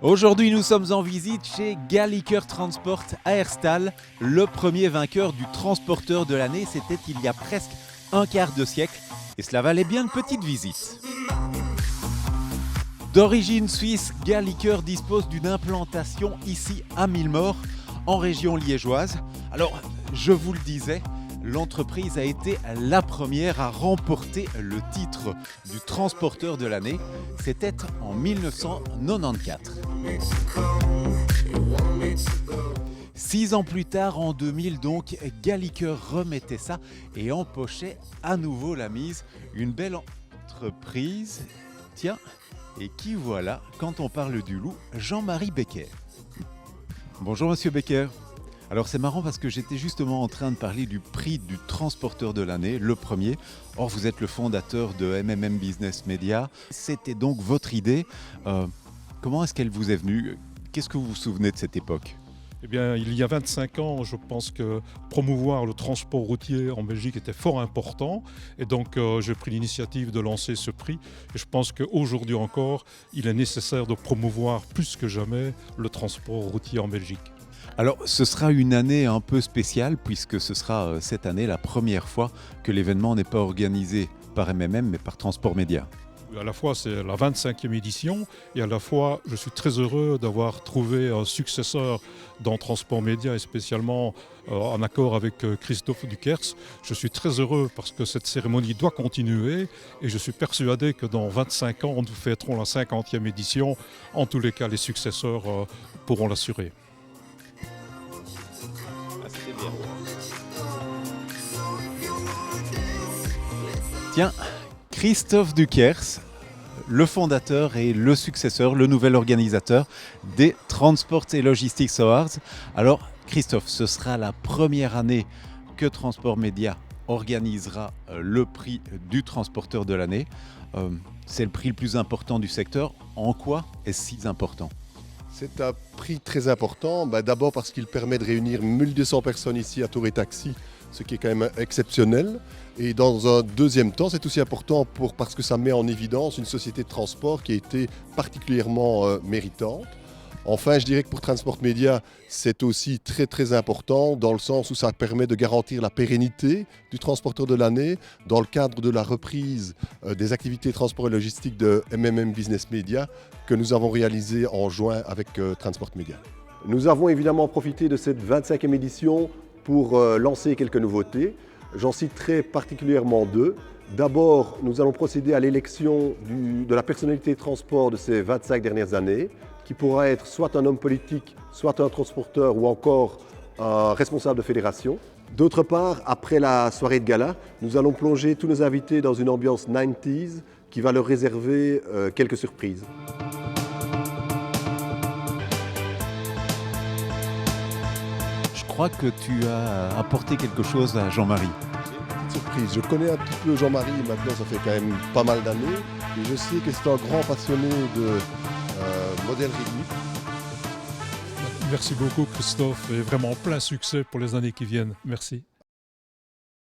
Aujourd'hui, nous sommes en visite chez Galliker Transport à Herstal, le premier vainqueur du transporteur de l'année. C'était il y a presque un quart de siècle et cela valait bien une petite visite. D'origine suisse, Galliker dispose d'une implantation ici à Milmort, en région liégeoise. Alors, je vous le disais, l'entreprise a été la première à remporter le titre du transporteur de l'année. C'était en 1994. 6 ans plus tard, en 2000 donc, Galliker remettait ça et empochait à nouveau la mise. Une belle entreprise. Tiens, et qui voilà, quand on parle du loup, Jean-Marie Becker. Bonjour Monsieur Becker. Alors c'est marrant parce que j'étais justement en train de parler du prix du transporteur de l'année, le premier. Or vous êtes le fondateur de MMM Business Media. C'était donc votre idée. Comment est-ce qu'elle vous est venue? Qu'est-ce que vous vous souvenez de cette époque? Eh bien, il y a 25 ans, je pense que promouvoir le transport routier en Belgique était fort important. Et donc, j'ai pris l'initiative de lancer ce prix. Et je pense qu'aujourd'hui encore, il est nécessaire de promouvoir plus que jamais le transport routier en Belgique. Alors, ce sera une année un peu spéciale puisque ce sera cette année la première fois que l'événement n'est pas organisé par MMM mais par Transport Média. À la fois, c'est la 25e édition et à la fois, je suis très heureux d'avoir trouvé un successeur dans Transport Média et spécialement en accord avec Christophe Duquers. Je suis très heureux parce que cette cérémonie doit continuer et je suis persuadé que dans 25 ans, nous fêterons la 50e édition. En tous les cas, les successeurs pourront l'assurer. Tiens, Christophe Duquers, le fondateur et le successeur, le nouvel organisateur des Transport et Logistics Awards. Alors Christophe, ce sera la première année que Transport Média organisera le prix du transporteur de l'année. C'est le prix le plus important du secteur. En quoi est-ce si important ? C'est un prix très important, d'abord parce qu'il permet de réunir 1200 personnes ici à Tour et Taxi, ce qui est quand même exceptionnel. Et dans un deuxième temps, c'est aussi important parce que ça met en évidence une société de transport qui a été particulièrement méritante. Enfin, je dirais que pour Transport Média, c'est aussi très très important dans le sens où ça permet de garantir la pérennité du transporteur de l'année dans le cadre de la reprise des activités transport et logistique de MMM Business Media que nous avons réalisé en juin avec Transport Média. Nous avons évidemment profité de cette 25e édition pour lancer quelques nouveautés. J'en citerai particulièrement deux. D'abord, nous allons procéder à l'élection de la personnalité de transport de ces 25 dernières années, qui pourra être soit un homme politique, soit un transporteur ou encore un responsable de fédération. D'autre part, après la soirée de gala, nous allons plonger tous nos invités dans une ambiance 90s qui va leur réserver quelques surprises. Je crois que tu as apporté quelque chose à Jean-Marie. Surprise. Je connais un petit peu Jean-Marie, maintenant ça fait quand même pas mal d'années, et je sais que c'est un grand passionné de modèle rythmique. Merci beaucoup Christophe et vraiment plein succès pour les années qui viennent. Merci.